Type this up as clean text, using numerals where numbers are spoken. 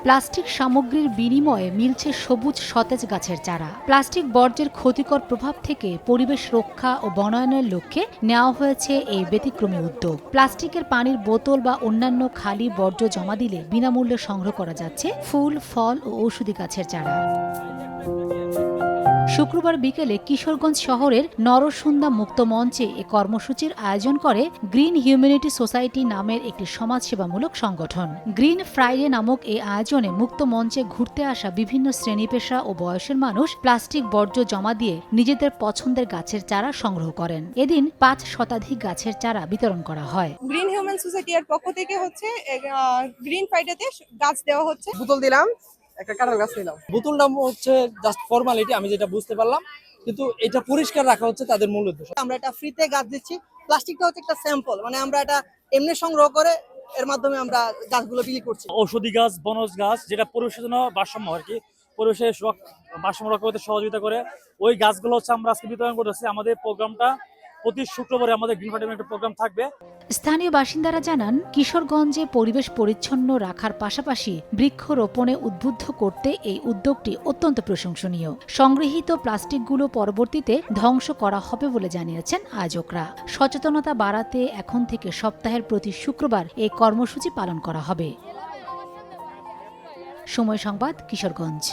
Plastic সামগ্রীর বিনিময়ে মিলছে সবুজ সতেজ গাছের চারা। প্লাস্টিক বর্জ্যের ক্ষতিকর প্রভাব থেকে পরিবেশ রক্ষা ও বনায়নের লক্ষ্যে নেওয়া হয়েছে এই ব্যতিক্রমী উদ্যোগ। প্লাস্টিকের পানির বোতল বা অন্যান্য খালি বর্জ্য জমা দিলে বিনামূল্যে সংগ্রহ করা যাচ্ছে ফুল, ফল ও ঔষধি গাছের চারা। শুক্রবার বিকেলে কিশোরগঞ্জ শহরের নরসুন্দা মুক্ত মঞ্চে এ কর্মসূচির আয়োজন করে গ্রিন হিউম্যানিটি সোসাইটি নামের একটি সমাজসেবামূলক সংগঠন। গ্রিন ফ্রাইডে নামক এই আয়োজনে মুক্ত মঞ্চে ঘুরতে আসা বিভিন্ন শ্রেণী পেশা ও বয়সের মানুষ প্লাস্টিক বর্জ্য জমা দিয়ে নিজেদের পছন্দের গাছের চারা সংগ্রহ করেন। এদিন ৫ শতাধিক গাছের চারা বিতরণ করা হয়। গ্রিন হিউম্যান সোসাইটি এর পক্ষ থেকে গ্রিন ফ্রাইডেতে গাছ দেওয়া হচ্ছে। বোতল দিলাম, একটা কাঁঠাল গাছ নিলাম। বোতলটা হচ্ছে জাস্ট ফর্মালিটি, আমি যেটা বুঝতে পারলাম, কিন্তু এটা পরিষ্কার রাখা হচ্ছে তাদের মূল উদ্দেশ্য। আমরা এটা ফ্রিতে গাছ দিচ্ছি। প্লাস্টিকটা হচ্ছে একটা স্যাম্পল, মানে আমরা এটা এমনি সংগ্রহ করে এর মাধ্যমে আমরা গাছগুলো বিক্রি করছি। ঔষধি গাছ, বনজ গাছ, যেটা পরিবেশের জন্য ভারসাম্য আর কি, পরিবেশের ভারসাম্য রক্ষা করতে সহযোগিতা করে, ওই গাছগুলো হচ্ছে আমরা আজকে বিতরণ করতেছি। আমাদের প্রোগ্রামটা প্রতি শুক্রবারে আমাদের গ্রিন ফ্রাইডে একটা প্রোগ্রাম থাকবে। স্থানীয় বাসিন্দারা জানান, কিশোরগঞ্জে পরিবেশ পরিচ্ছন্ন রাখার পাশাপাশি বৃক্ষরোপণে উদ্বুদ্ধ করতে এই উদ্যোগটি অত্যন্ত প্রশংসনীয়। সংগৃহীত প্লাস্টিকগুলো পরবর্তীতে ধ্বংস করা হবে বলে জানিয়েছেন আয়োজকরা। সচেতনতা বাড়াতে এখন থেকে সপ্তাহের প্রতি শুক্রবার এই কর্মসূচি পালন করা হবে। সময় সংবাদ, কিশোরগঞ্জ।